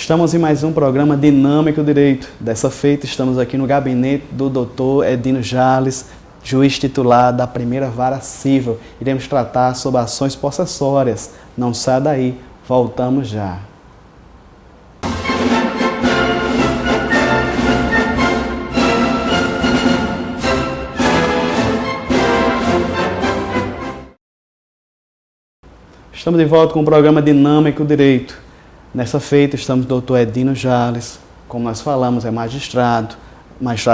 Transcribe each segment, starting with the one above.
Estamos em mais um programa Dinâmico Direito. Dessa feita, estamos aqui no gabinete do Dr. Edino Jales, juiz titular da primeira vara civil. Iremos tratar sobre ações possessórias. Não saia daí, voltamos já. Estamos de volta com o programa Dinâmico Direito. Nessa feita, estamos com o Dr. Edino Jales, como nós falamos, é magistrado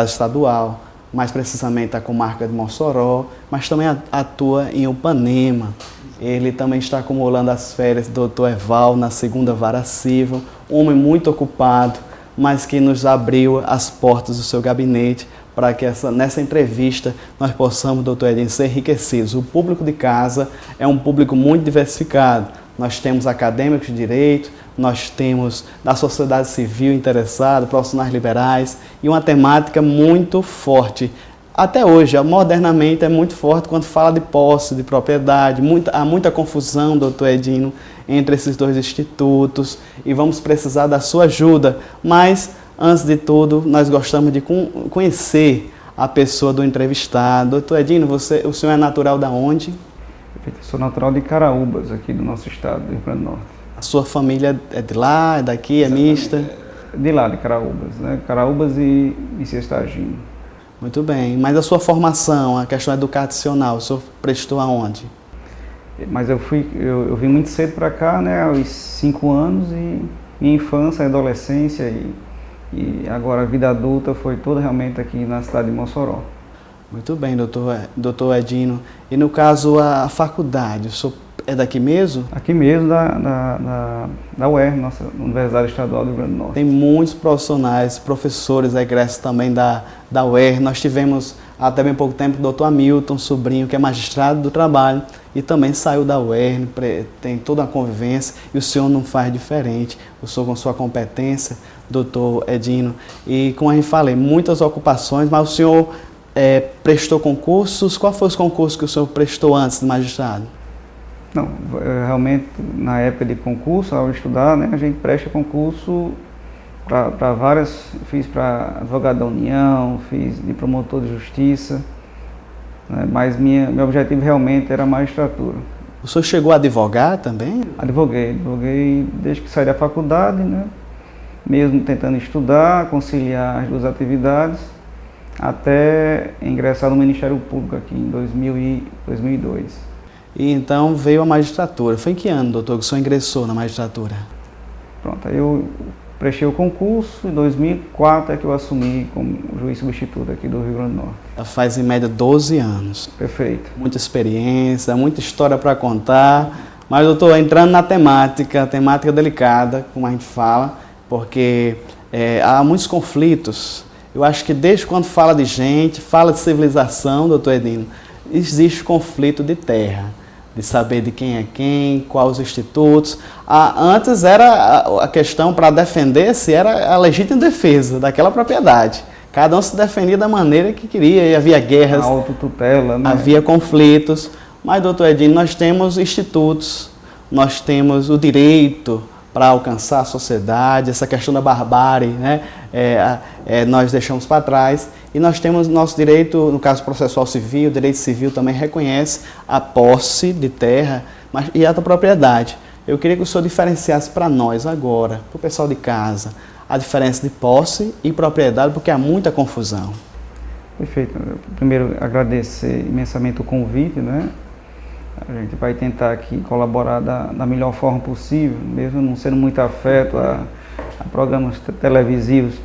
estadual, mais precisamente da comarca de Mossoró, mas também atua em Upanema. Ele também está acumulando as férias do Dr. Eval na segunda vara civil, um homem muito ocupado, mas que nos abriu as portas do seu gabinete para que nessa entrevista nós possamos, doutor Edino, ser enriquecidos. O público de casa é um público muito diversificado. Nós temos acadêmicos de direito, nós temos da sociedade civil interessada, profissionais liberais e uma temática muito forte. Até hoje, modernamente, é muito forte quando fala de posse, de propriedade. Há muita confusão, doutor Edino, entre esses dois institutos e vamos precisar da sua ajuda. Mas, antes de tudo, nós gostamos de conhecer a pessoa do entrevistado. Doutor Edino, o senhor é natural de onde? Eu sou natural de Caraúbas, aqui do nosso estado, do Rio Grande do Norte. A sua família é de lá, é daqui, é mista? De lá, de Caraúbas, né? Caraúbas e Ciestagino. Muito bem. Mas a sua formação, a questão educacional, o senhor prestou aonde? Mas eu vim muito cedo para cá, né? Aos 5 anos, e minha infância, adolescência e agora a vida adulta foi toda realmente aqui na cidade de Mossoró. Muito bem, doutor Edino. E no caso, a faculdade, o senhor é daqui mesmo? Aqui mesmo, da UER, nossa Universidade Estadual do Rio Grande do Norte. Tem muitos profissionais, professores, egressos também da UER. Nós tivemos até bem pouco tempo o doutor Hamilton, sobrinho, que é magistrado do trabalho e também saiu da UER, tem toda a convivência e o senhor não faz diferente. O senhor com sua competência, doutor Edino. E como a gente falei, muitas ocupações, mas o senhor prestou concursos. Qual foi os concursos que o senhor prestou antes de magistrado? Não, realmente, na época de concurso, ao estudar, né, a gente presta concurso para várias, fiz para advogado da União, fiz de promotor de justiça, né, mas meu objetivo realmente era a magistratura. O senhor chegou a advogar também? Advoguei desde que saí da faculdade, né, mesmo tentando estudar, conciliar as duas atividades, até ingressar no Ministério Público aqui em 2002. E então veio a magistratura. Foi em que ano, doutor, que o senhor ingressou na magistratura? Pronto, aí eu prestei o concurso, em 2004 é que eu assumi como juiz substituto aqui do Rio Grande do Norte. Já faz em média 12 anos. Perfeito. Muita experiência, muita história para contar. Mas, doutor, entrando na temática delicada, como a gente fala, porque há muitos conflitos. Eu acho que desde quando fala de gente, fala de civilização, doutor Edino, existe conflito de terra, de saber de quem é quem, quais os institutos. Antes era a questão para defender se era a legítima defesa daquela propriedade. Cada um se defendia da maneira que queria, e havia guerras, a autotutela, né? Havia conflitos. Mas, doutor Edino, nós temos institutos, nós temos o direito para alcançar a sociedade, essa questão da barbárie, né? Nós deixamos para trás. E nós temos nosso direito, no caso processual civil, o direito civil também reconhece a posse de terra e a propriedade. Eu queria que o senhor diferenciasse para nós agora, para o pessoal de casa, a diferença de posse e propriedade, porque há muita confusão. Perfeito. Primeiro, agradecer imensamente o convite, né? A gente vai tentar aqui colaborar da melhor forma possível, mesmo não sendo muito afeto a programas televisivos.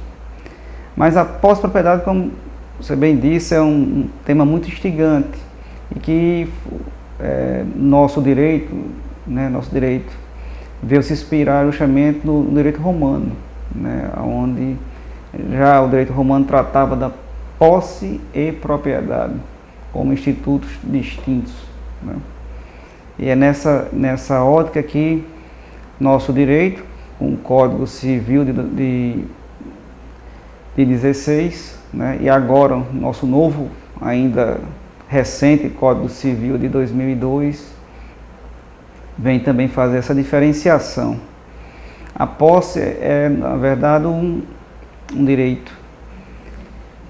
Mas a posse-propriedade, como você bem disse, é um tema muito instigante e que nosso direito veio se inspirar justamente no direito romano, né, onde já o direito romano tratava da posse e propriedade como institutos distintos, né? E é nessa ótica que nosso direito, com o Código Civil de 16, né, e agora nosso novo, ainda recente Código Civil de 2002, vem também fazer essa diferenciação. A posse é, na verdade, um direito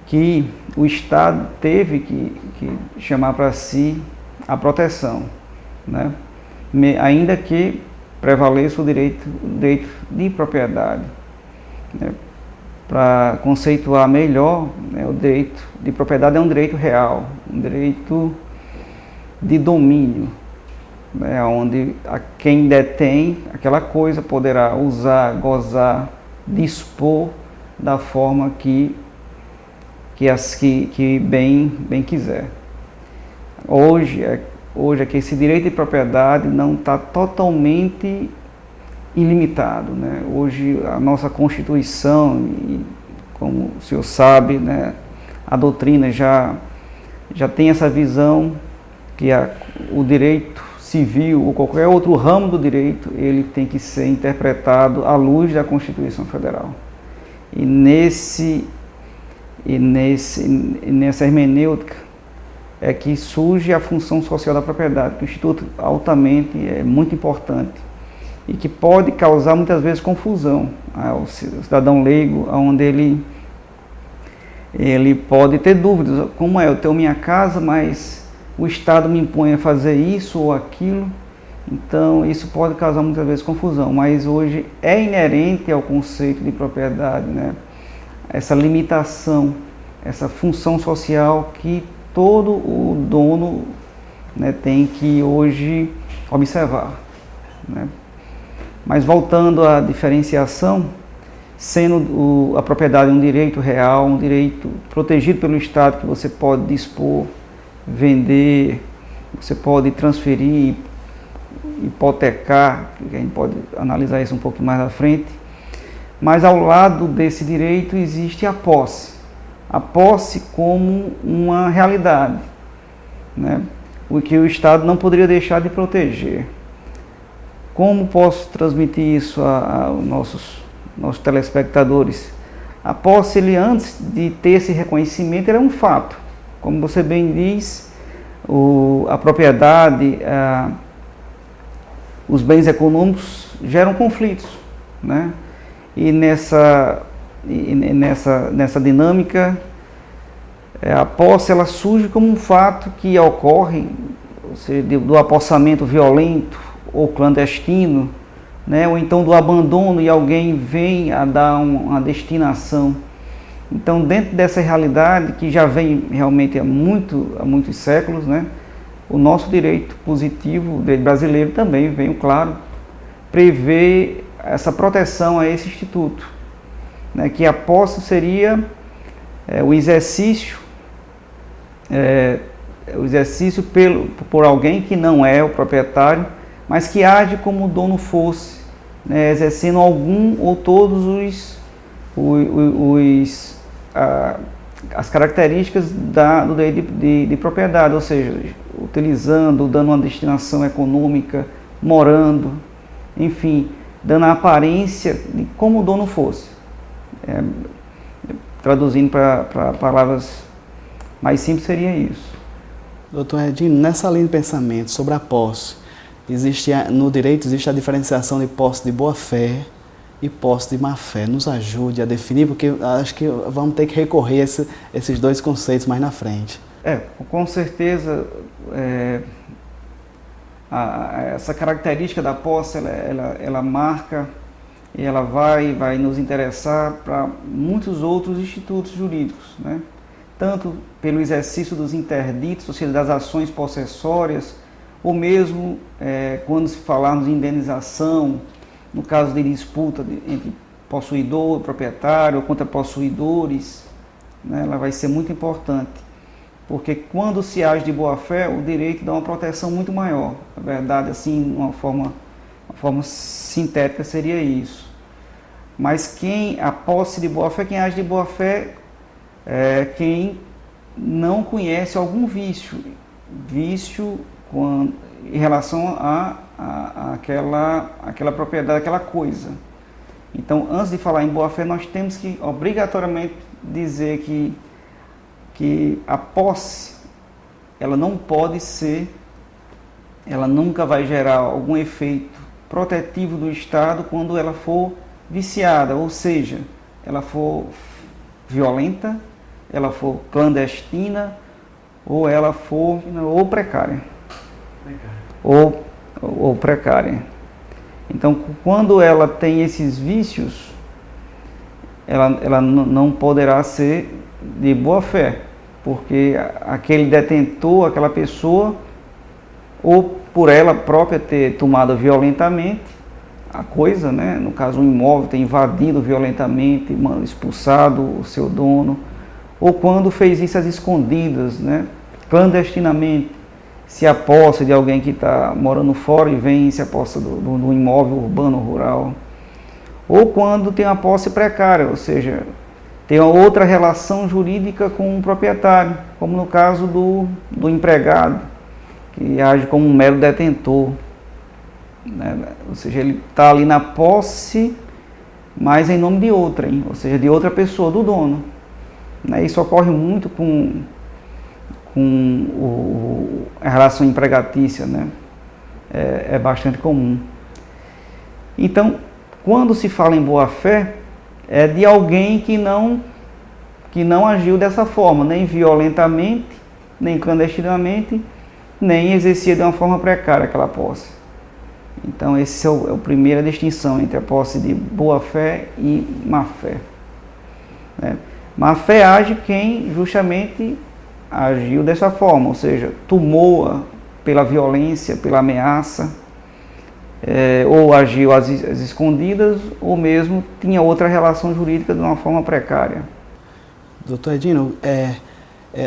que o Estado teve que chamar para si a proteção, né? Ainda que prevaleça o direito de propriedade, né? Para conceituar melhor, né, o direito de propriedade é um direito real, um direito de domínio, né, onde quem detém aquela coisa poderá usar, gozar, dispor da forma que bem quiser. Hoje é que esse direito de propriedade não está totalmente ilimitado, né? Hoje a nossa Constituição, e como o senhor sabe, né, a doutrina já tem essa visão que o direito civil ou qualquer outro ramo do direito, ele tem que ser interpretado à luz da Constituição Federal. E nessa hermenêutica é que surge a função social da propriedade, que o Instituto altamente é muito importante e que pode causar muitas vezes confusão ao cidadão leigo, onde ele pode ter dúvidas, como eu tenho minha casa, mas o Estado me impõe a fazer isso ou aquilo, então isso pode causar muitas vezes confusão, mas hoje é inerente ao conceito de propriedade, né? Essa limitação, essa função social que todo o dono, né, tem que hoje observar, né? Mas voltando à diferenciação, sendo a propriedade um direito real, um direito protegido pelo Estado, que você pode dispor, vender, você pode transferir, hipotecar, que a gente pode analisar isso um pouco mais à frente. Mas ao lado desse direito existe a posse como uma realidade, né? O que o Estado não poderia deixar de proteger. Como posso transmitir isso aos nossos telespectadores? A posse, antes de ter esse reconhecimento, era um fato. Como você bem diz, a propriedade, os bens econômicos geram conflitos, né? E nessa dinâmica, a posse ela surge como um fato que ocorre, ou seja, do apossamento violento ou clandestino, né? Ou então do abandono e alguém vem a dar uma destinação. Então, dentro dessa realidade que já vem realmente há muitos séculos, né? O nosso direito positivo, o direito brasileiro também veio, claro, prever essa proteção a esse instituto, né? Que a posse seria o exercício por alguém que não é o proprietário, mas que age como o dono fosse, né? Exercendo algum ou todos as características do direito de propriedade, ou seja, utilizando, dando uma destinação econômica, morando, enfim, dando a aparência de como o dono fosse. Traduzindo para palavras mais simples, seria isso. Doutor Edinho, nessa linha de pensamento sobre a posse, no direito existe a diferenciação de posse de boa-fé e posse de má-fé. Nos ajude a definir, porque acho que vamos ter que recorrer a esses dois conceitos mais na frente. Com certeza, essa característica da posse, ela marca e ela vai nos interessar para muitos outros institutos jurídicos, né? Tanto pelo exercício dos interditos, ou seja, das ações possessórias, ou mesmo quando se falarmos em indenização, no caso de disputa entre possuidor e proprietário, ou contra possuidores, né? Ela vai ser muito importante, porque quando se age de boa-fé, o direito dá uma proteção muito maior. Na verdade, assim, uma forma sintética seria isso. Mas a posse de boa-fé, quem age de boa-fé é quem não conhece algum vício em relação àquela propriedade, aquela coisa. Então, antes de falar em boa-fé, nós temos que obrigatoriamente dizer que a posse, ela nunca vai gerar algum efeito protetivo do Estado quando ela for viciada, ou seja, ela for violenta, ela for clandestina, ou ela for ou precária. Ou precária. Então, quando ela tem esses vícios, ela não poderá ser de boa fé, porque aquele detentor, aquela pessoa, ou por ela própria ter tomado violentamente a coisa, né? No caso, um imóvel, ter invadido violentamente, expulsado o seu dono, ou quando fez isso às escondidas, né? Clandestinamente, se aposta de alguém que está morando fora e vem e se aposta do imóvel urbano ou rural, ou quando tem uma posse precária, ou seja, tem uma outra relação jurídica com o proprietário, como no caso do empregado, que age como um mero detentor, né? Ou seja, ele está ali na posse, mas em nome de outrem, ou seja, de outra pessoa, do dono. Né? Isso ocorre muito com a relação empregatícia, né? É bastante comum. Então, quando se fala em boa-fé, é de alguém que não agiu dessa forma, nem violentamente, nem clandestinamente, nem exercia de uma forma precária aquela posse. Então, essa é a primeira distinção entre a posse de boa-fé e má-fé. Né? Má-fé age quem justamente agiu dessa forma, ou seja, tomou-a pela violência, pela ameaça, ou agiu às escondidas, ou mesmo tinha outra relação jurídica de uma forma precária. Doutor Edino,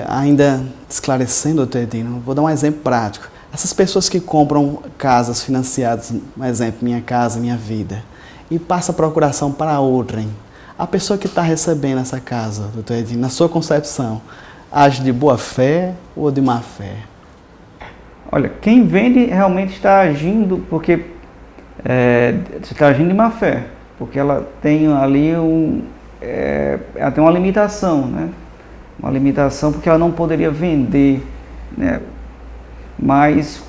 ainda esclarecendo, doutor Edino, vou dar um exemplo prático. Essas pessoas que compram casas financiadas, um exemplo, Minha Casa Minha Vida, e passa a procuração para outrem, a pessoa que está recebendo essa casa, doutor Edino, na sua concepção, age de boa fé ou de má fé? Olha, quem vende realmente está agindo porque está agindo de má fé, porque ela tem ali ela tem uma limitação, né? Uma limitação porque ela não poderia vender, né? Mas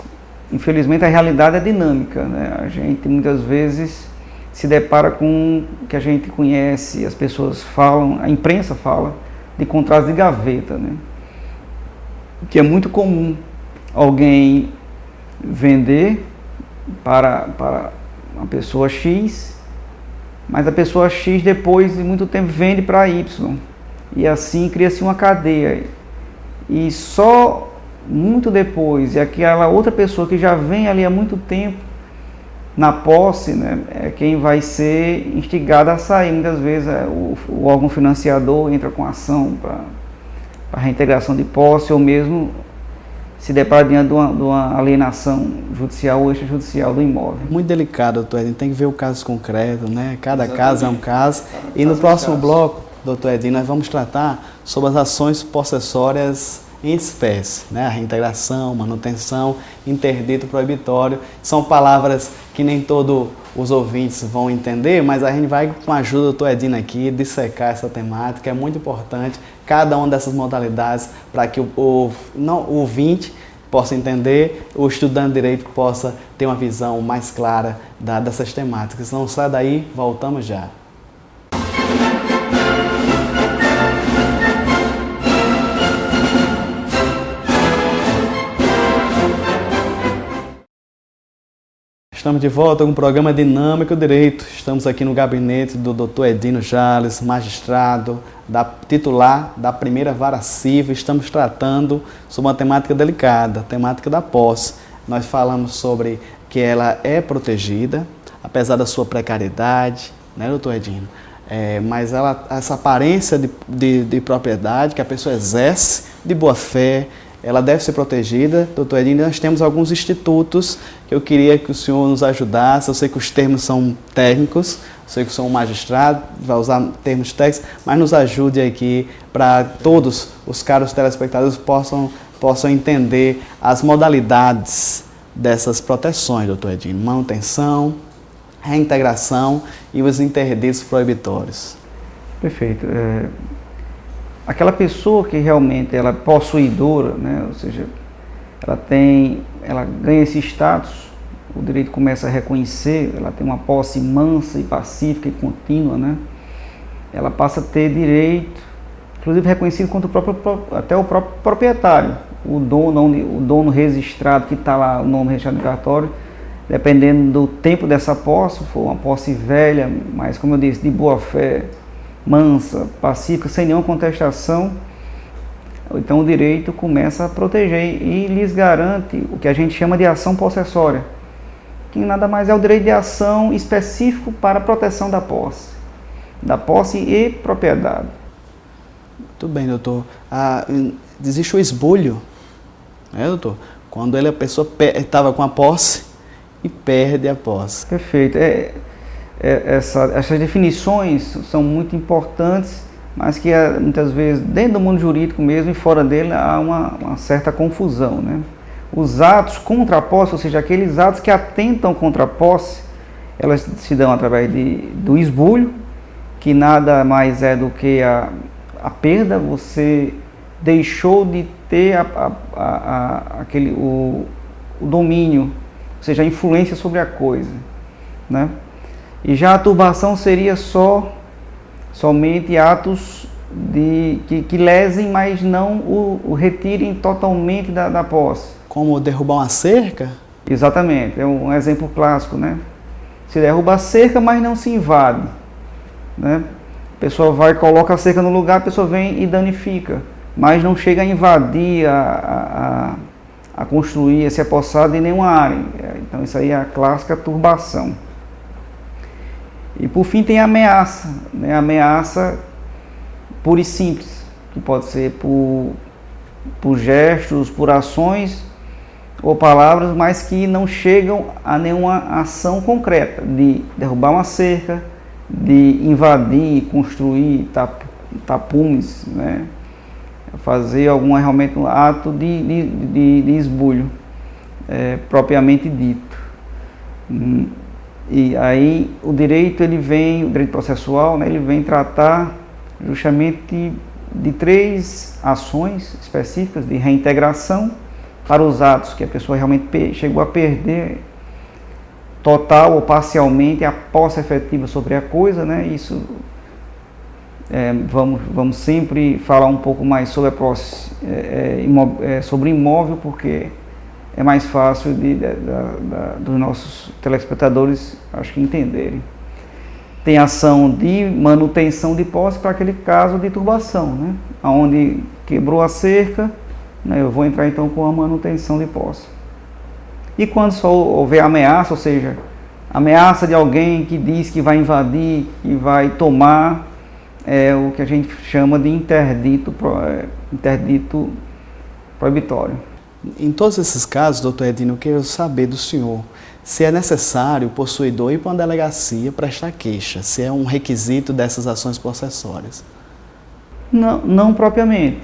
infelizmente a realidade é dinâmica, né? A gente muitas vezes se depara com o que a gente conhece, as pessoas falam, a imprensa fala de contratos de gaveta, né? Que é muito comum alguém vender para uma pessoa X, mas a pessoa X depois de muito tempo vende para Y, e assim cria-se uma cadeia, e só muito depois, e aquela outra pessoa que já vem ali há muito tempo na posse, né, é quem vai ser instigada a sair. Muitas vezes o órgão financiador entra com ação para reintegração de posse, ou mesmo se depara diante de uma alienação judicial ou extrajudicial do imóvel. Muito delicado, doutor Edino, tem que ver o caso concreto, né? Cada caso é um caso. E no próximo bloco, doutor Edino, nós vamos tratar sobre as ações possessórias em espécie, né? A reintegração, manutenção, interdito, proibitório, são palavras que nem todos os ouvintes vão entender, mas a gente vai, com a ajuda do doutor Edino aqui, dissecar essa temática. É muito importante cada uma dessas modalidades para que o ouvinte possa entender, o estudante de direito possa ter uma visão mais clara dessas temáticas. Não sai daí, voltamos já. Estamos de volta com o programa Dinâmico Direito. Estamos aqui no gabinete do Dr. Edino Jales, magistrado, titular da primeira vara civil. Estamos tratando sobre uma temática delicada, a temática da posse. Nós falamos sobre que ela é protegida, apesar da sua precariedade, né, doutor Edino? Mas essa aparência de propriedade que a pessoa exerce de boa fé, ela deve ser protegida. Doutor Edino, nós temos alguns institutos que eu queria que o senhor nos ajudasse. Eu sei que os termos são técnicos, eu sei que o senhor é um magistrado, vai usar termos técnicos, mas nos ajude aqui para todos os caros telespectadores possam entender as modalidades dessas proteções, doutor Edino. Manutenção, reintegração e os interditos proibitórios. Perfeito. Aquela pessoa que realmente ela é possuidora, né, ou seja, ela ganha esse status, o direito começa a reconhecer, ela tem uma posse mansa e pacífica e contínua, né? Ela passa a ter direito, inclusive reconhecido contra até o próprio proprietário, o dono registrado que está lá, o nome registrado no cartório, dependendo do tempo dessa posse, se for uma posse velha, mas como eu disse, de boa fé, mansa, pacífica, sem nenhuma contestação, então o direito começa a proteger e lhes garante o que a gente chama de ação possessória, que nada mais é o direito de ação específico para a proteção da posse e propriedade. Muito bem, doutor. Existe o esbulho, né, doutor? Quando a pessoa estava com a posse e perde a posse. Perfeito. Essas definições são muito importantes, mas que muitas vezes dentro do mundo jurídico mesmo e fora dele há uma certa confusão, né? Os atos contra a posse, ou seja, aqueles atos que atentam contra a posse, elas se dão através do esbulho, que nada mais é do que a perda. Você deixou de ter o domínio, ou seja, a influência sobre a coisa, né? E já a turbação seria somente atos que lesem, mas não o retirem totalmente da posse. Como derrubar uma cerca? Exatamente, é um exemplo clássico, né? Se derruba a cerca, mas não se invade, né? A pessoa vai e coloca a cerca no lugar, a pessoa vem e danifica, mas não chega a invadir, a construir, a se apossar de nenhuma área. Então isso aí é a clássica turbação. E por fim tem a ameaça, né? A ameaça pura e simples, que pode ser por gestos, por ações ou palavras, mas que não chegam a nenhuma ação concreta, de derrubar uma cerca, de invadir, construir tapumes, né? Fazer realmente um ato de esbulho, propriamente dito. E aí o direito processual, né, ele vem tratar justamente de 3 ações específicas de reintegração para os atos que a pessoa realmente chegou a perder total ou parcialmente a posse efetiva sobre a coisa, né? Isso vamos sempre falar um pouco mais sobre a posse sobre imóvel, porque é mais fácil dos nossos telespectadores, acho que, entenderem. Tem ação de manutenção de posse para aquele caso de turbação, né? Onde quebrou a cerca, né? Eu vou entrar então com a manutenção de posse. E quando só houver ameaça, ou seja, ameaça de alguém que diz que vai invadir, que vai tomar, o que a gente chama de interdito proibitório. Em todos esses casos, doutor Edinho, eu quero saber do senhor se é necessário o possuidor ir para uma delegacia prestar queixa, se é um requisito dessas ações possessórias. Não propriamente.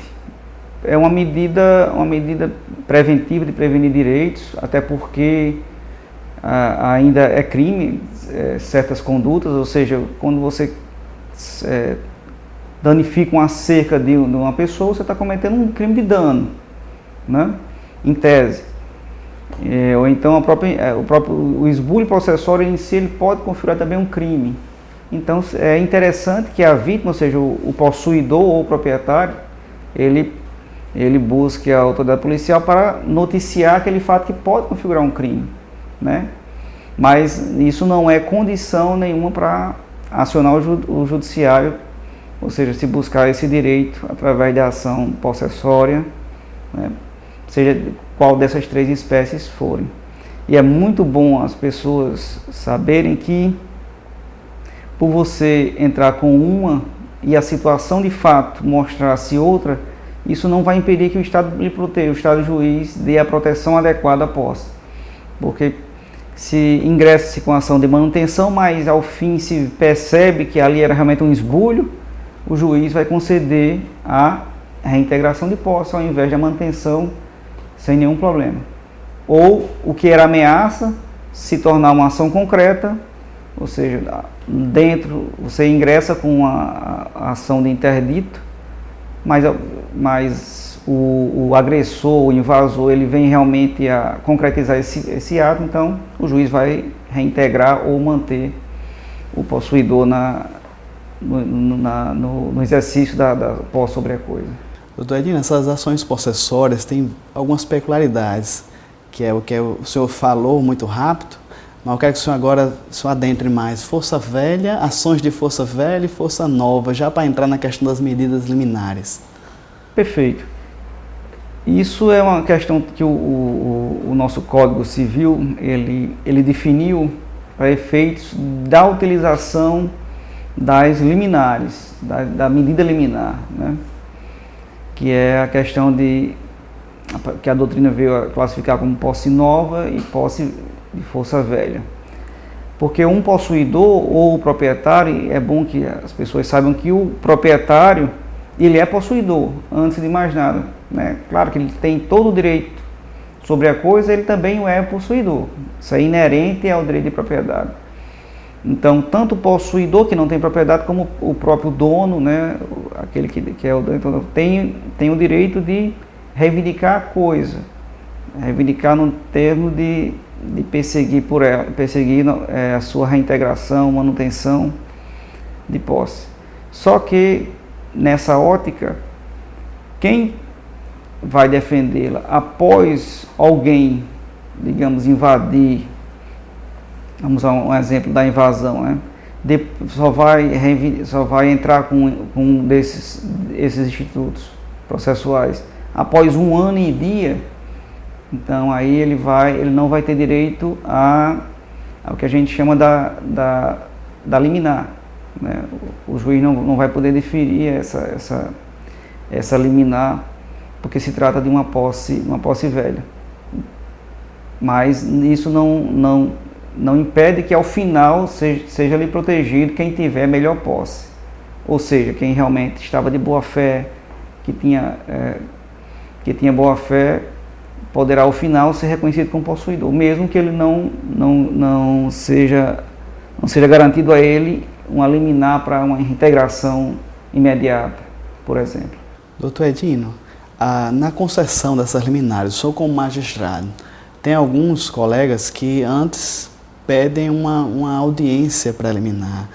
É uma medida preventiva de prevenir direitos, até porque ainda é crime certas condutas, ou seja, quando você danifica uma cerca de uma pessoa, você está cometendo um crime de dano, né? Em tese. Ou então o esbulho processório em si, ele pode configurar também um crime. Então é interessante que a vítima, ou seja, o possuidor ou o proprietário, ele busque a autoridade policial para noticiar aquele fato que pode configurar um crime, né? Mas isso não é condição nenhuma para acionar o judiciário, ou seja, se buscar esse direito através da ação possessória, né? Seja qual dessas 3 espécies forem. E é muito bom as pessoas saberem que, por você entrar com uma e a situação de fato mostrar-se outra, isso não vai impedir que o Estado lhe proteja, o Estado juiz dê a proteção adequada à posse. Porque se ingressa-se com ação de manutenção, mas ao fim se percebe que ali era realmente um esbulho, o juiz vai conceder a reintegração de posse ao invés da manutenção, sem nenhum problema. Ou o que era ameaça se tornar uma ação concreta, ou seja, você ingressa com a ação de interdito, mas o agressor, o invasor, ele vem realmente a concretizar esse ato, então o juiz vai reintegrar ou manter o possuidor no exercício da posse sobre a coisa. Doutor Edino, essas ações possessórias têm algumas peculiaridades, que é o que o senhor falou muito rápido, mas eu quero que o senhor agora se adentre mais. Força velha, ações de força velha e força nova, já para entrar na questão das medidas liminares. Perfeito. Isso é uma questão que o nosso Código Civil, ele definiu para efeitos da utilização das liminares, da medida liminar, né? Que é a questão que a doutrina veio a classificar como posse nova e posse de força velha. Porque um possuidor ou o proprietário, é bom que as pessoas saibam que o proprietário, ele é possuidor, antes de mais nada, né? Claro que ele tem todo o direito sobre a coisa, ele também é possuidor. Isso é inerente ao direito de propriedade. Então, tanto o possuidor que não tem propriedade, como o próprio dono, né, aquele que é o dono, então, tem o direito de reivindicar a coisa, reivindicar no termo de perseguir por ela, perseguir a sua reintegração, manutenção de posse. Só que nessa ótica, quem vai defendê-la após alguém, digamos, invadir, vamos a um exemplo da invasão, né? Só vai entrar com esses institutos processuais após 1 ano e dia. Então aí ele não vai ter direito ao que a gente chama da liminar, né? O juiz não vai poder deferir essa liminar, porque se trata de uma posse velha. Mas isso não impede que ao final seja ali protegido quem tiver melhor posse. Ou seja, quem realmente estava de boa fé, que tinha boa fé, poderá ao final ser reconhecido como possuidor, mesmo que ele não seja garantido a ele uma liminar para uma integração imediata, por exemplo. Doutor Edino, na concessão dessas liminares, o senhor como magistrado, tem alguns colegas que antes pedem uma audiência preliminar.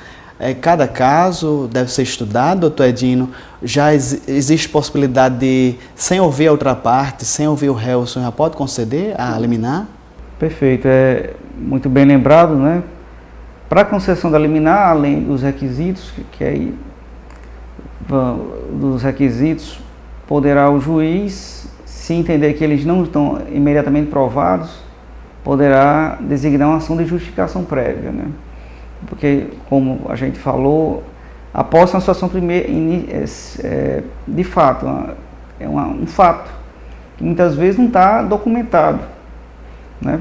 Cada caso deve ser estudado, doutor Edino. Já existe possibilidade de, sem ouvir a outra parte, sem ouvir o réu, o senhor já pode conceder a liminar? Perfeito, é muito bem lembrado, né? Para a concessão da liminar, além dos requisitos, poderá o juiz, se entender que eles não estão imediatamente provados, poderá designar uma ação de justificação prévia, né? Porque, como a gente falou, a posse é uma situação de fato, um fato que muitas vezes não está documentado, né?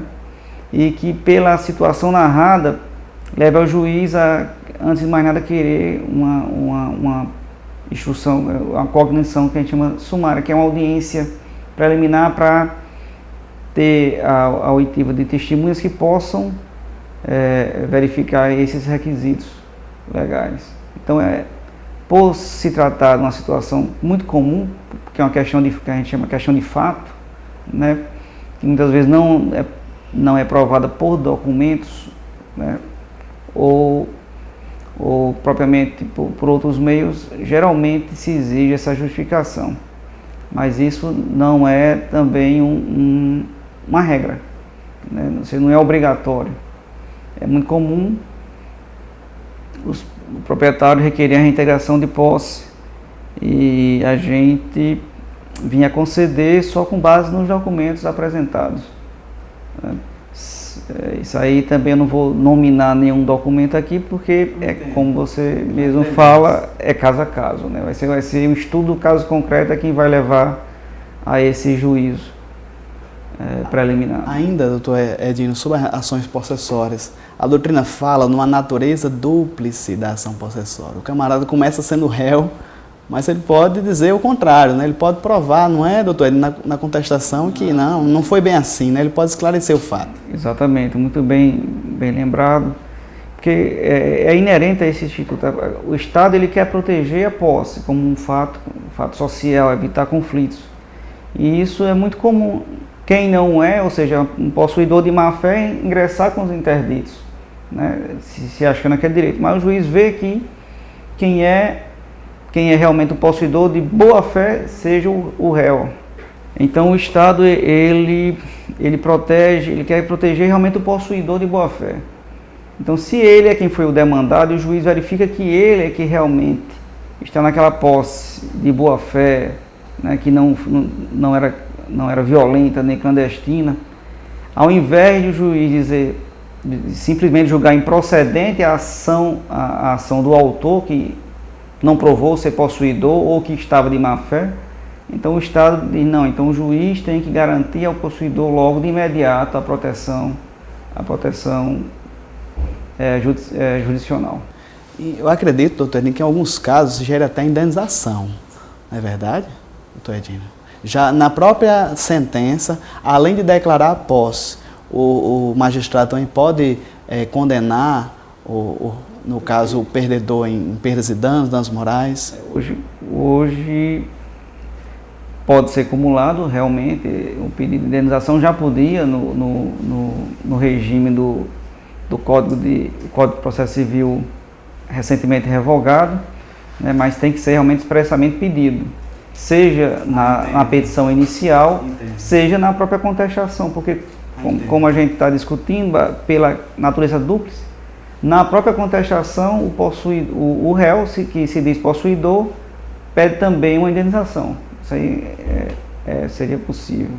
E que pela situação narrada leva o juiz a, antes de mais nada, querer uma instrução, uma cognição que a gente chama sumária, que é uma audiência preliminar para ter a oitiva de testemunhas que possam verificar esses requisitos legais. Então, por se tratar de uma situação muito comum, que é uma questão que a gente chama de questão de fato, né, que muitas vezes não é provada por documentos, né, ou propriamente por outros meios, geralmente se exige essa justificação. Mas isso não é também uma regra, né? Isso não é obrigatório. É muito comum o proprietário requerer a reintegração de posse e a gente vinha conceder só com base nos documentos apresentados, né? Isso aí também eu não vou nominar nenhum documento aqui, porque como você mesmo fala, é caso a caso, né? Vai ser um estudo do caso concreto é quem vai levar a esse juízo preliminar. Ainda, doutor Edino, sobre ações possessórias, a doutrina fala numa natureza dúplice da ação possessória. O camarada começa sendo réu, mas ele pode dizer o contrário, né? Ele pode provar, não é, doutor Edino, na contestação que não foi bem assim, né? Ele pode esclarecer o fato. Exatamente, muito bem lembrado, porque é inerente a esse instituto. O Estado ele quer proteger a posse como um fato social, evitar conflitos. E isso é muito comum. Quem não é, ou seja, um possuidor de má-fé, ingressar com os interditos, né, se achando que é direito. Mas o juiz vê que quem é realmente o possuidor de boa-fé seja o réu. Então o Estado, ele quer proteger realmente o possuidor de boa-fé. Então, se ele é quem foi o demandado, o juiz verifica que ele é que realmente está naquela posse de boa-fé, né, que não era violenta nem clandestina, ao invés de o juiz simplesmente julgar improcedente a ação do autor, que não provou ser possuidor ou que estava de má-fé, então o Estado diz, não, então o juiz tem que garantir ao possuidor logo de imediato a proteção jurisdicional. E eu acredito, doutor Edino, que em alguns casos gera até indenização, não é verdade, doutor Edino? Já na própria sentença, além de declarar a posse, o magistrado também pode condenar, no caso, o perdedor em perdas e danos morais? Hoje pode ser acumulado, realmente, o pedido de indenização já podia no regime do Código de Processo Civil recentemente revogado, né, mas tem que ser realmente expressamente pedido, seja na petição inicial, seja na própria contestação, porque como a gente está discutindo, pela natureza dupla, na própria contestação o réu, que se diz possuidor, pede também uma indenização. Isso aí seria possível.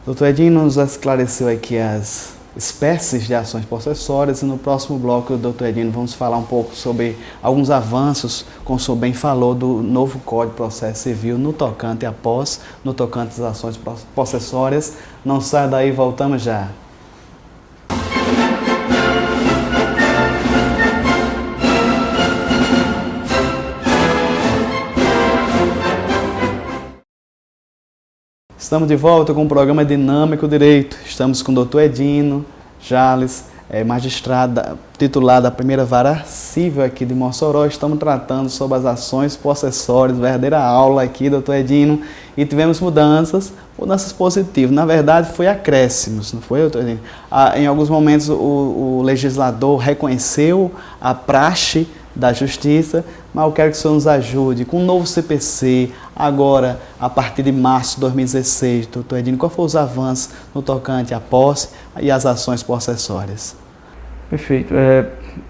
Doutor Edino nos esclareceu aqui as espécies de ações possessórias, e no próximo bloco, doutor Edino, vamos falar um pouco sobre alguns avanços, como o senhor bem falou, do novo Código de Processo Civil no tocante à posse, no tocante às ações possessórias. Não saia daí, voltamos já. Estamos de volta com o programa Dinâmico Direito. Estamos com o doutor Edino Jales, magistrado titular da primeira vara civil aqui de Mossoró. Estamos tratando sobre as ações possessórias, verdadeira aula aqui, doutor Edino, e tivemos mudanças positivas. Na verdade, foi acréscimos, não foi, doutor Edino? Em alguns momentos, o legislador reconheceu a praxe da Justiça, mas eu quero que o senhor nos ajude com o novo CPC, agora, a partir de março de 2016, doutor Edino, qual foram os avanços no tocante à posse e às ações possessórias? Perfeito.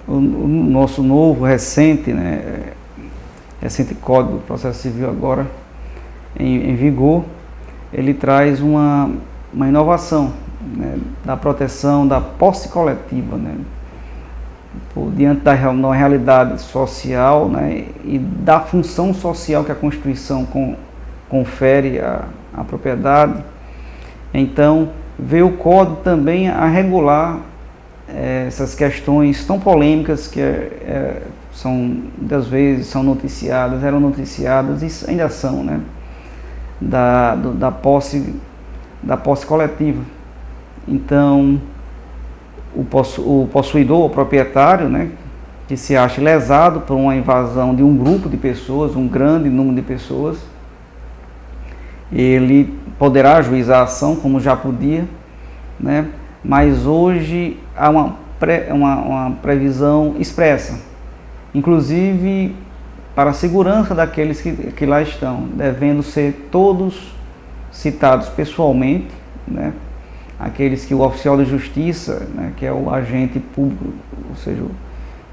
O nosso novo, recente Código do Processo Civil agora em vigor, ele traz uma inovação, né, da proteção da posse coletiva, né, diante da realidade social, né, e da função social que a Constituição confere à propriedade. Então, veio o Código também a regular essas questões tão polêmicas que muitas vezes eram noticiadas e ainda são, né, da posse coletiva. Então, o possuidor, o proprietário, né, que se acha lesado por uma invasão de um grupo de pessoas, um grande número de pessoas, ele poderá ajuizar a ação, como já podia, né, mas hoje há uma previsão expressa, inclusive para a segurança daqueles que lá estão, devendo ser todos citados pessoalmente, né, aqueles que o oficial de justiça, né, que é o agente público, ou seja,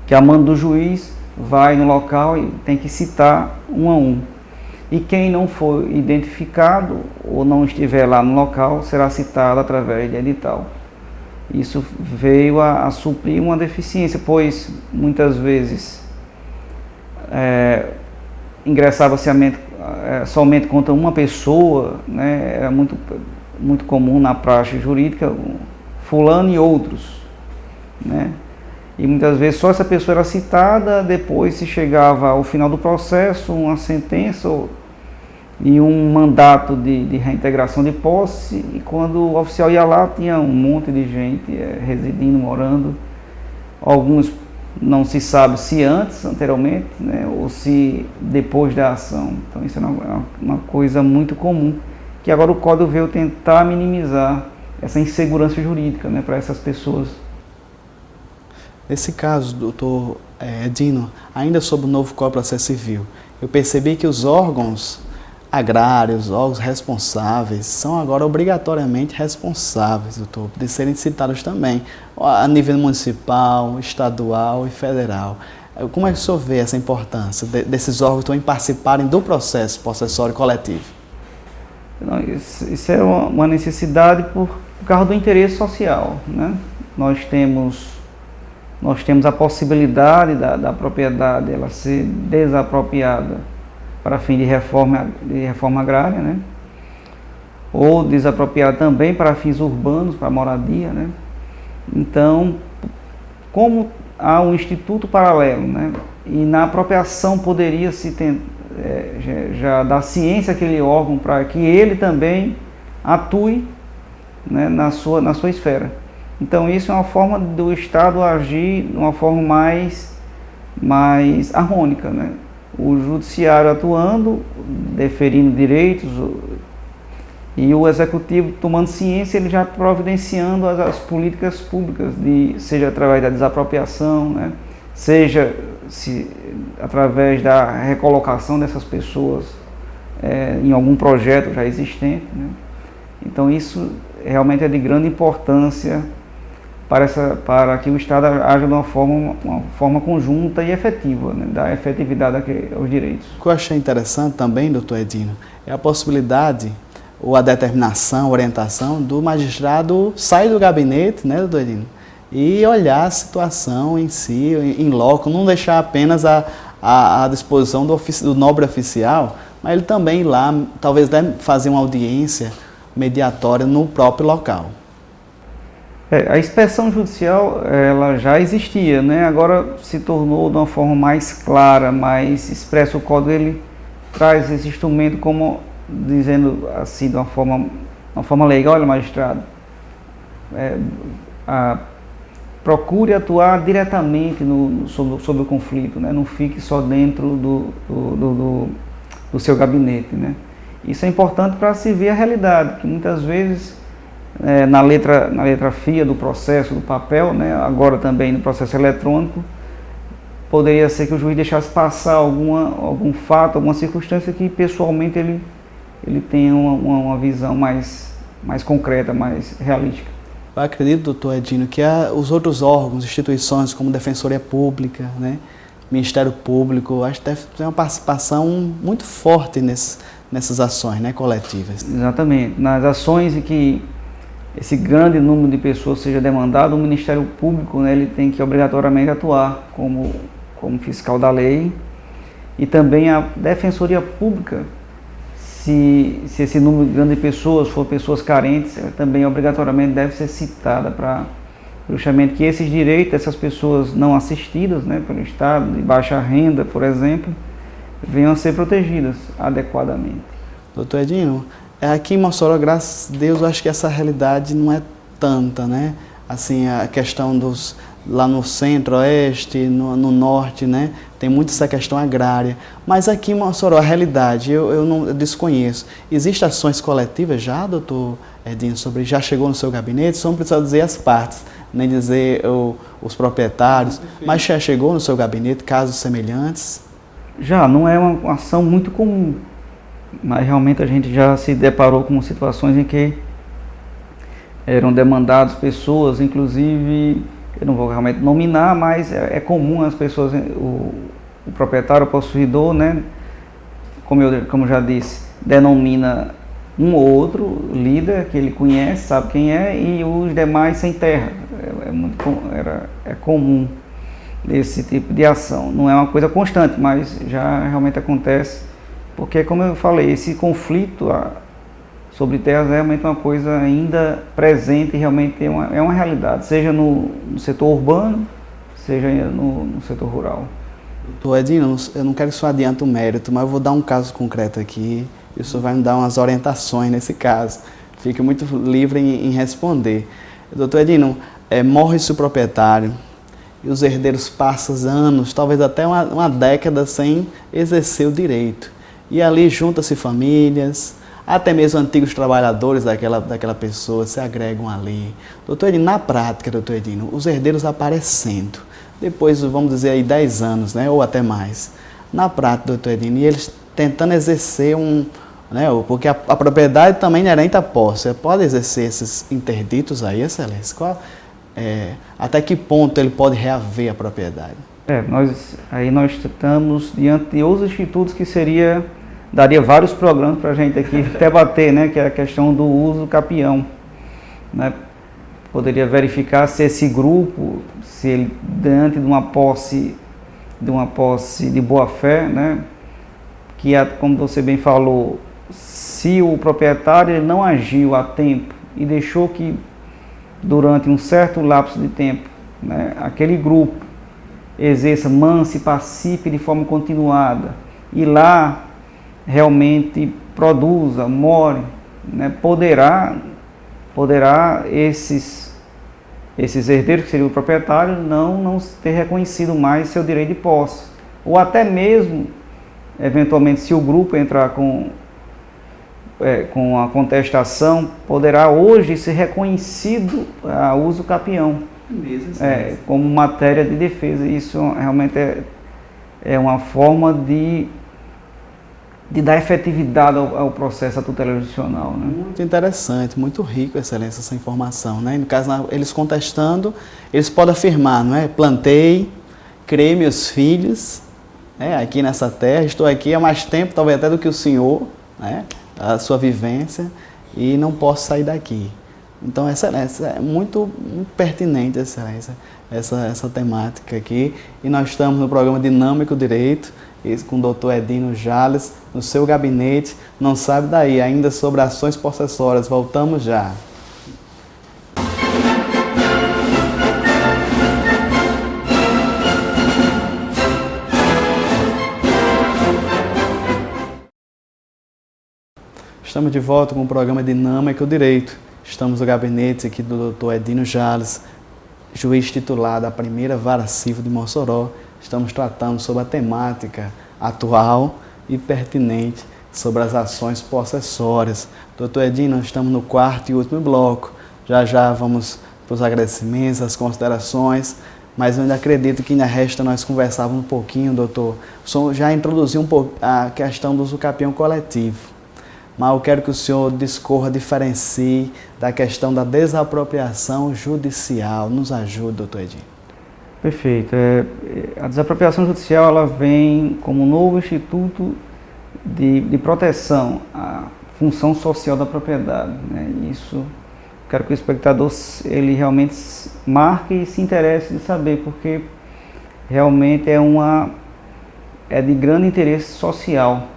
que a mando do juiz, vai no local e tem que citar um a um. E quem não for identificado ou não estiver lá no local, será citado através de edital. Isso veio a suprir uma deficiência, pois muitas vezes ingressava-se somente contra uma pessoa, né, era muito comum na praxe jurídica, fulano e outros, né? E muitas vezes só essa pessoa era citada, depois se chegava ao final do processo, uma sentença e um mandato de reintegração de posse, e quando o oficial ia lá, tinha um monte de gente residindo, morando, alguns não se sabe se anteriormente, né, ou se depois da ação. Então isso é uma coisa muito comum que agora o Código veio tentar minimizar essa insegurança jurídica, né, para essas pessoas. Nesse caso, doutor Edino, ainda sobre o novo Código de Processo Civil, eu percebi que os órgãos agrários, órgãos responsáveis, são agora obrigatoriamente responsáveis, doutor, de serem citados também, a nível municipal, estadual e federal. Como é que o senhor vê essa importância desses órgãos também participarem do processo possessório coletivo? Não, isso é uma necessidade por causa do interesse social, né? Nós temos a possibilidade da propriedade ela ser desapropriada para fim de reforma agrária, né? Ou desapropriada também para fins urbanos, para moradia, né? Então, como há um instituto paralelo, né? E na apropriação poderia se já dar ciência àquele órgão para que ele também atue, né, na sua esfera. Então isso é uma forma do Estado agir de uma forma mais harmônica, né? O judiciário atuando, deferindo direitos, e o executivo tomando ciência, ele já providenciando as políticas públicas, seja através da desapropriação, né? Seja através da recolocação dessas pessoas em algum projeto já existente, né? Então isso realmente é de grande importância para que o Estado haja de uma forma conjunta e efetiva, né? Dar efetividade aos direitos. O que eu achei interessante também, doutor Edino, é a possibilidade ou a determinação, orientação do magistrado sair do gabinete, né, doutor Edino, e olhar a situação em si, em loco, não deixar apenas à disposição do nobre oficial, mas ele também ir lá, talvez fazer uma audiência mediatória no próprio local. A inspeção judicial ela já existia, né? Agora se tornou de uma forma mais clara, mais expressa. O Código ele traz esse instrumento como dizendo assim de uma forma legal, olha, magistrado, procure atuar diretamente sobre o conflito, né? Não fique só dentro do seu gabinete, né? Isso é importante para se ver a realidade, que muitas vezes na letra fria do processo, do papel, né? Agora também no processo eletrônico, poderia ser que o juiz deixasse passar algum fato, alguma circunstância que pessoalmente ele tenha uma visão mais concreta, mais realística. Eu acredito, doutor Edino, que os outros órgãos, instituições como Defensoria Pública, né, Ministério Público, acho que deve ter uma participação muito forte nessas ações, né, coletivas. Exatamente. Nas ações em que esse grande número de pessoas seja demandado, o Ministério Público, né, ele tem que obrigatoriamente atuar como fiscal da lei, e também a Defensoria Pública, se esse número grande de pessoas for pessoas carentes, também obrigatoriamente deve ser citada para justamente que esses direitos dessas pessoas não assistidas, né, pelo Estado, de baixa renda, por exemplo, venham a ser protegidas adequadamente. Doutor Edino, aqui em Mossoró, graças a Deus, eu acho que essa realidade não é tanta, né? Assim, a questão lá no centro-oeste, no norte, né? Tem muito essa questão agrária. Mas aqui em Mossoró, a realidade, eu desconheço. Existem ações coletivas já, doutor Edino, já chegou no seu gabinete? Só não precisa dizer as partes, nem dizer os proprietários, mas já chegou no seu gabinete casos semelhantes? Já, não é uma ação muito comum, mas realmente a gente já se deparou com situações em que eram demandadas pessoas, inclusive, eu não vou realmente nominar, mas é comum as pessoas, o proprietário, o possuidor, né, como já disse, denomina um ou outro líder que ele conhece, sabe quem é, e os demais sem terra. É comum esse tipo de ação. Não é uma coisa constante, mas já realmente acontece, porque, como eu falei, esse conflito sobre terras é realmente uma coisa ainda presente e realmente é uma realidade, seja no setor urbano, seja no setor rural. Doutor Edino, eu não quero que o senhor adiante o mérito, mas eu vou dar um caso concreto aqui e o senhor vai me dar umas orientações nesse caso. Fique muito livre em responder. Doutor Edino, morre-se o proprietário e os herdeiros passam anos, talvez até uma década sem exercer o direito. E ali juntam-se famílias, até mesmo antigos trabalhadores daquela pessoa se agregam ali. Doutor Edino, na prática, doutor Edino, os herdeiros aparecendo, depois, vamos dizer aí, 10 anos, né, ou até mais, na prática, doutor Edino, e eles tentando exercer né, porque a propriedade também é inerente à posse, você pode exercer esses interditos aí, excelência? Até que ponto ele pode reaver a propriedade? Nós estamos diante de outros institutos que daria vários programas para a gente aqui debater, né, que é a questão do uso capião, né? Poderia verificar se esse grupo, se ele, diante de uma posse de boa-fé, né, que como você bem falou, se o proprietário ele não agiu a tempo e deixou que durante um certo lapso de tempo, né, aquele grupo exerça, manse, participe de forma continuada e lá realmente produza, more, né, poderá esses herdeiros, que seriam o proprietário, não ter reconhecido mais seu direito de posse. Ou até mesmo, eventualmente, se o grupo entrar com a contestação, poderá hoje ser reconhecido a uso capião, como matéria de defesa. Isso realmente é uma forma de dar efetividade ao processo da tutela judicial, né? Muito interessante, muito rico, excelência, essa informação, né? No caso, eles contestando, eles podem afirmar, não é? Plantei, criei meus filhos, aqui nessa terra, estou aqui há mais tempo, talvez até do que o senhor, né? A sua vivência, e não posso sair daqui. Então, excelência, é muito pertinente, excelência, essa temática aqui. E nós estamos no programa Dinâmico Direito, com o doutor Edino Jales, no seu gabinete. Não sabe daí, ainda sobre ações possessórias. Voltamos já. Estamos de volta com o programa Dinâmico Direito. Estamos no gabinete aqui do doutor Edino Jales, juiz titular da primeira Vara Civil de Mossoró. Estamos tratando sobre a temática atual e pertinente sobre as ações possessórias. Doutor Edino, nós estamos no quarto e último bloco. Já vamos para os agradecimentos, as considerações, mas eu ainda acredito que ainda resta nós conversarmos um pouquinho, doutor. O senhor já introduziu um pouco a questão do uso capião coletivo, mas eu quero que o senhor discorra, diferencie da questão da desapropriação judicial. Nos ajude, doutor Edino. Perfeito. A desapropriação judicial ela vem como um novo instituto de proteção à função social da propriedade, né? Isso quero que o espectador ele realmente marque e se interesse de saber, porque realmente é de grande interesse social,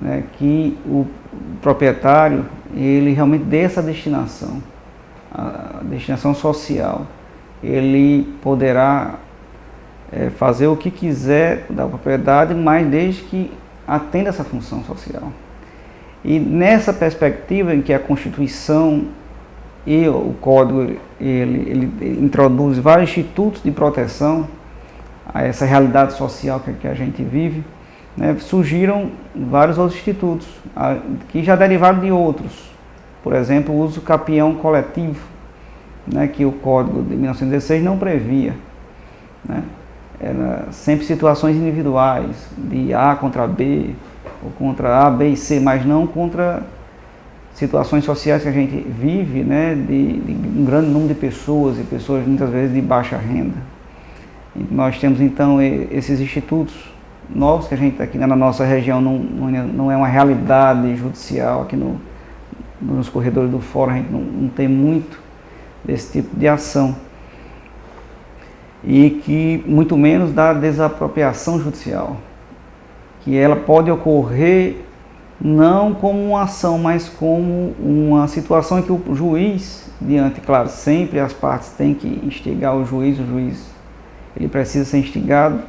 né, que o proprietário ele realmente dê essa destinação, a destinação social. Ele poderá fazer o que quiser da propriedade, mas desde que atenda essa função social. E nessa perspectiva em que a Constituição e o Código ele introduz vários institutos de proteção a essa realidade social que a gente vive, né, surgiram vários outros institutos que já derivaram de outros. Por exemplo, o uso capião coletivo, né, que o Código de 1916 não previa, né? Era sempre situações individuais, de A contra B, ou contra A, B e C, mas não contra situações sociais que a gente vive, né, de um grande número de pessoas, e pessoas muitas vezes de baixa renda. E nós temos então esses institutos novos que a gente aqui na nossa região não é uma realidade judicial, aqui nos corredores do fórum a gente não tem muito desse tipo de ação. E que muito menos da desapropriação judicial, que ela pode ocorrer não como uma ação, mas como uma situação em que o juiz, diante, claro, sempre as partes têm que instigar o juiz ele precisa ser instigado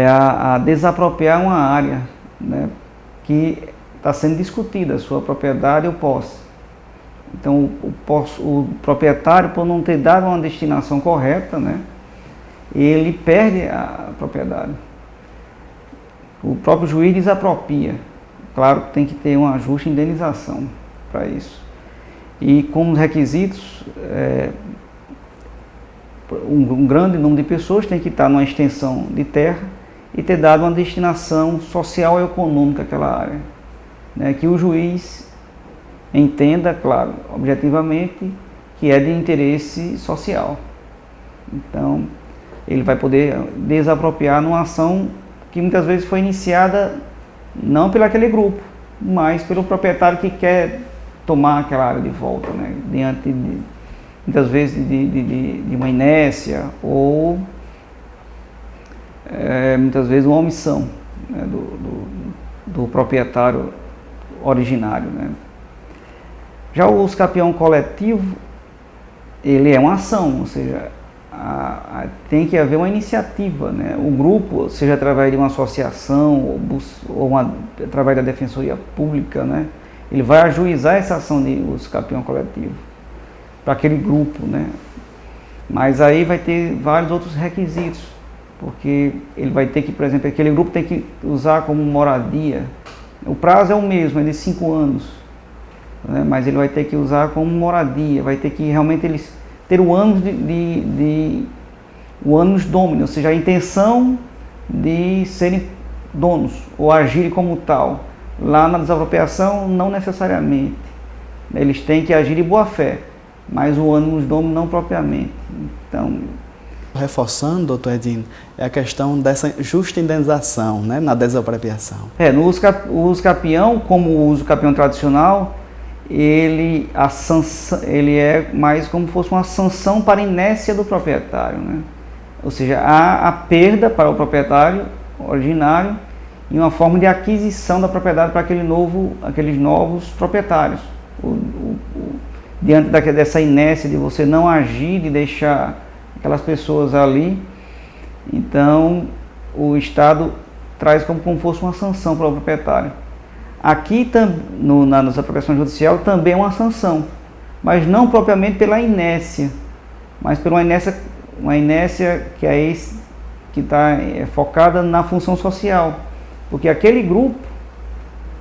a desapropriar uma área, né, que está sendo discutida, a sua propriedade ou posse. Então, o proprietário, por não ter dado uma destinação correta, né, ele perde a propriedade. O próprio juiz desapropria. claro que tem que ter uma justa indenização para isso. E como requisitos, um grande número de pessoas tem que estar numa extensão de terra e ter dado uma destinação social e econômica àquela área, né, que o juiz entenda, claro, objetivamente, que é de interesse social. Então, ele vai poder desapropriar numa ação que muitas vezes foi iniciada não pelo aquele grupo, mas pelo proprietário que quer tomar aquela área de volta, né, diante de, muitas vezes de uma inércia ou muitas vezes uma omissão, né, do proprietário originário, né. Já o usucapião coletivo, ele é uma ação, ou seja, tem que haver uma iniciativa, né? O grupo, seja através de uma associação ou através da Defensoria Pública, né? Ele vai ajuizar essa ação de usucapião coletivo para aquele grupo, né? Mas aí vai ter vários outros requisitos, porque ele vai ter que, por exemplo, aquele grupo tem que usar como moradia. O prazo é o mesmo, é de 5 anos, né? Mas ele vai ter que usar como moradia, vai ter que realmente eles ter o ânus o ânus domini, ou seja, a intenção de serem donos ou agirem como tal. Lá na desapropriação, não necessariamente. Eles têm que agir de boa fé, mas o ânus domini não propriamente. Então, reforçando, doutor Edino, é a questão dessa justa indenização, né, na desapropriação. O usucapião, como o usucapião tradicional, ele é mais como se fosse uma sanção para a inércia do proprietário, né? Ou seja, há a perda para o proprietário originário e uma forma de aquisição da propriedade para aqueles novos proprietários. Diante dessa inércia de você não agir, de deixar aquelas pessoas ali, então o Estado traz como fosse uma sanção para o proprietário. Aqui, na desapropriação judicial, também é uma sanção, mas não propriamente pela inércia, mas por uma inércia que está focada na função social, porque aquele grupo,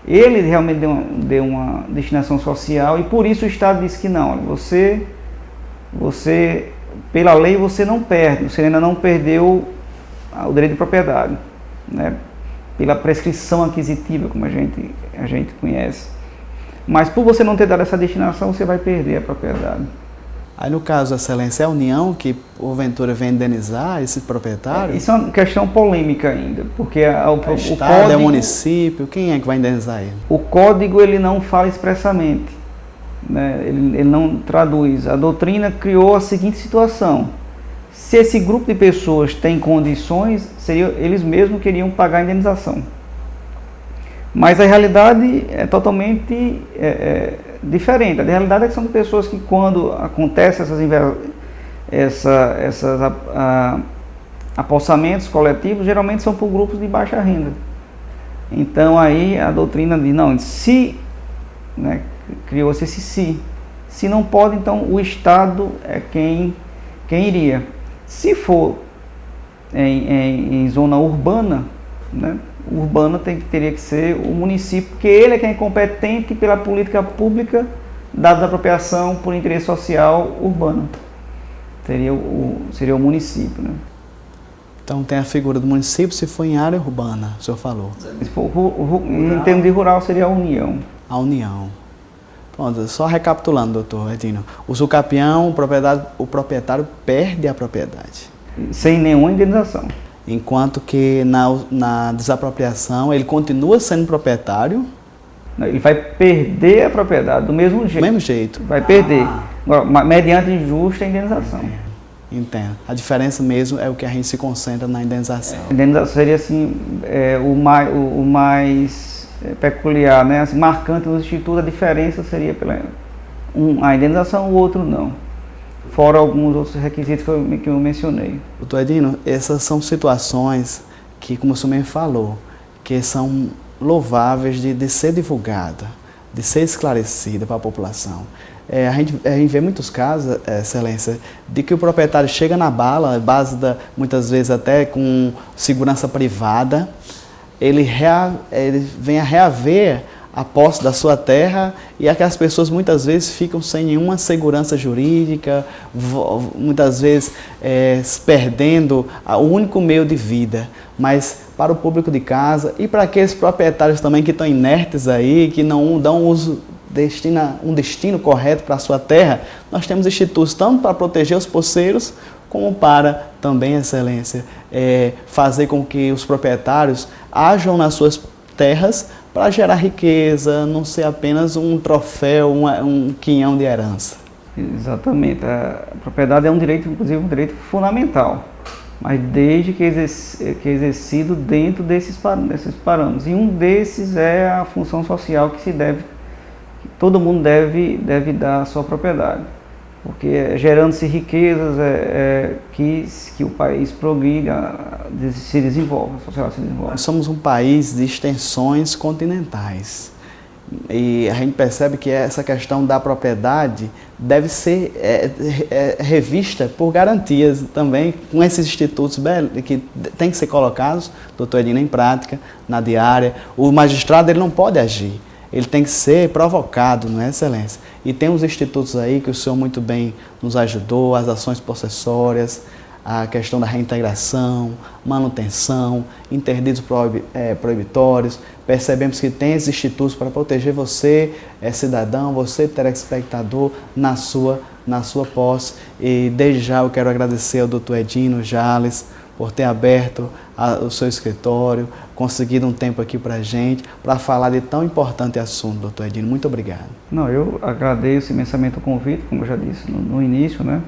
ele realmente deu uma destinação social e por isso o Estado disse que não, você pela lei você não perde, você ainda não perdeu o direito de propriedade, né? Pela prescrição aquisitiva, como a gente conhece. Mas por você não ter dado essa destinação, você vai perder a propriedade. Aí no caso, Excelência, é a União que porventura vem indenizar esse proprietário? Isso é uma questão polêmica ainda, porque o Estado, código, é o município, quem é que vai indenizar ele? O código ele não fala expressamente, né? Ele não traduz. A doutrina criou a seguinte situação: se esse grupo de pessoas tem condições, eles mesmos queriam pagar a indenização. Mas a realidade é totalmente diferente. A realidade é que são pessoas que, quando acontecem esses apossamentos coletivos, geralmente são por grupos de baixa renda. Então aí a doutrina diz, não, né, criou-se esse se não pode, então o Estado é quem iria. Se for em zona urbana, né, teria que ser o município, porque ele é quem é competente pela política pública da desapropriação por interesse social urbano. Seria o município, né? Então tem a figura do município se for em área urbana, o senhor falou. Se for em termos de rural, seria a União. A União. Pronto, só recapitulando, doutor Edino. O usucapião, o proprietário perde a propriedade. Sem nenhuma indenização. Enquanto que na desapropriação ele continua sendo proprietário. Ele vai perder a propriedade do mesmo jeito. Do mesmo jeito. Vai perder. Agora, mediante justa indenização. Entendo. A diferença mesmo é o que a gente se concentra na indenização. A indenização seria assim, o mais peculiar, né? Assim, marcante no Instituto, a diferença seria a indenização, o outro não. Fora alguns outros requisitos que eu mencionei. Doutor Edino, essas são situações que, como o senhor mesmo falou, que são louváveis de ser divulgada, de ser esclarecida para a população. A gente vê muitos casos, Excelência, de que o proprietário chega na base muitas vezes até com segurança privada, ele venha reaver a posse da sua terra, e aquelas pessoas muitas vezes ficam sem nenhuma segurança jurídica, muitas vezes perdendo o único meio de vida. Mas para o público de casa e para aqueles proprietários também que estão inertes aí, que não dão um destino correto para a sua terra, nós temos institutos tanto para proteger os poceiros, como para também, Excelência, fazer com que os proprietários ajam nas suas terras para gerar riqueza, não ser apenas um troféu, um quinhão de herança. Exatamente. A propriedade é um direito, inclusive um direito fundamental, mas desde que é exercido dentro desses parâmetros. E um desses é a função social que todo mundo deve dar à sua propriedade. Porque gerando-se riquezas que o país progrida, se desenvolve, a sociedade se desenvolve. Nós somos um país de extensões continentais e a gente percebe que essa questão da propriedade deve ser revista por garantias também, com esses institutos que têm que ser colocados, doutor Edino, em prática, na diária. O magistrado ele não pode agir. Ele tem que ser provocado, não é, Excelência? E tem uns institutos aí que o senhor muito bem nos ajudou, as ações possessórias, a questão da reintegração, manutenção, interditos proibitórios. Percebemos que tem esses institutos para proteger você, cidadão, você, telespectador, na sua posse. E desde já eu quero agradecer ao doutor Edino Jales por ter aberto o seu escritório, conseguido um tempo aqui para a gente, para falar de tão importante assunto, doutor Edino. Muito obrigado. Não, eu agradeço imensamente o convite, como eu já disse no início, né?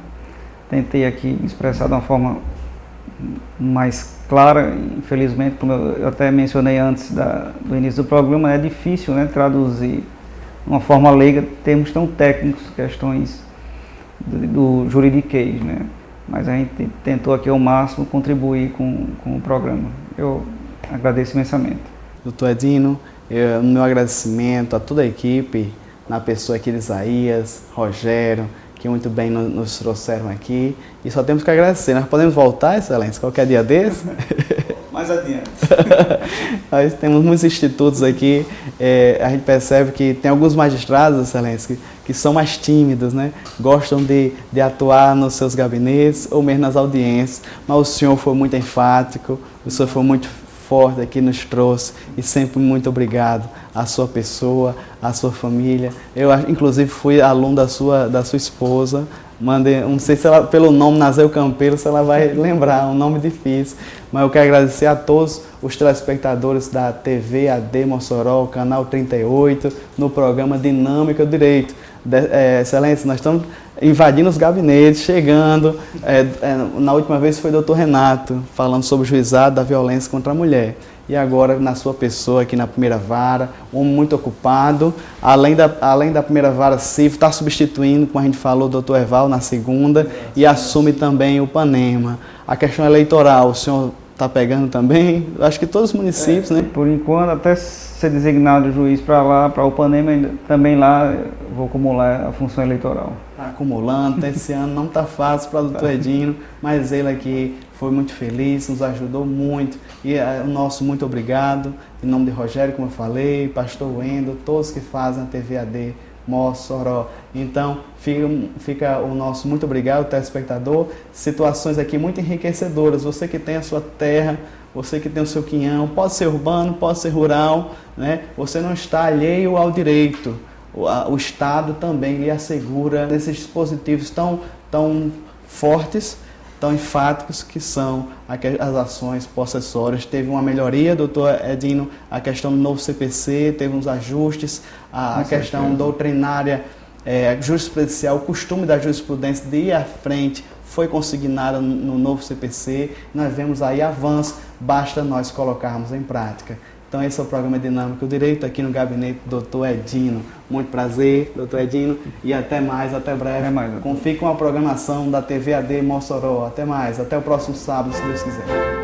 Tentei aqui expressar de uma forma mais clara, infelizmente, como eu até mencionei antes do início do programa, é difícil, né, traduzir de uma forma leiga termos tão técnicos, questões do juridiquês, né? Mas a gente tentou aqui ao máximo contribuir com o programa. Eu agradeço imensamente. Doutor Edino, meu agradecimento a toda a equipe, na pessoa aqui de Isaías, Rogério, que muito bem nos trouxeram aqui. E só temos que agradecer. Nós podemos voltar, Excelência, qualquer dia desse? Mais adiante. Nós temos muitos institutos aqui, a gente percebe que tem alguns magistrados, Excelência, que são mais tímidos, né? Gostam de atuar nos seus gabinetes ou mesmo nas audiências, mas o senhor foi muito enfático, o senhor foi muito forte aqui, nos trouxe, e sempre muito obrigado à sua pessoa, à sua família. Eu, inclusive, fui aluno da sua esposa, não sei se ela, pelo nome Nazeu Campeiro, se ela vai lembrar, um nome difícil, mas eu quero agradecer a todos os telespectadores da TV AD Mossoró, canal 38, no programa Dinâmica do Direito. Excelência, nós estamos invadindo os gabinetes, chegando. Na última vez foi o doutor Renato, falando sobre o juizado da violência contra a mulher. E agora, na sua pessoa, aqui na primeira vara, um homem muito ocupado. Além da primeira vara civil, está substituindo, como a gente falou, o doutor Eval na segunda, e assume também o Panema. A questão eleitoral, o senhor está pegando também? Acho que todos os municípios, né? Por enquanto, até ser designado juiz para lá, para o Panema, também lá vou acumular a função eleitoral. Está acumulando, esse ano não está fácil para o doutor Edino, mas ele aqui foi muito feliz, nos ajudou muito, e o nosso muito obrigado, em nome de Rogério, como eu falei, pastor Wendel, todos que fazem a TV AD Mossoró. Então, fica o nosso muito obrigado, telespectador. Situações aqui muito enriquecedoras. Você que tem a sua terra, você que tem o seu quinhão, pode ser urbano, pode ser rural, né? Você não está alheio ao direito. O Estado também lhe assegura esses dispositivos tão fortes, tão enfáticos, que são as ações possessórias. Teve uma melhoria, doutor Edino, a questão do novo CPC, teve uns ajustes, a questão doutrinária, jurisprudencial, o costume da jurisprudência de ir à frente foi consignada no novo CPC. Nós vemos aí avanço, basta nós colocarmos em prática. Então esse é o programa Dinâmico Direito, aqui no gabinete do doutor Edino. Muito prazer, doutor Edino, e até mais, até breve. Até mais, confie com a programação da TV AD Mossoró. Até mais, até o próximo sábado, se Deus quiser.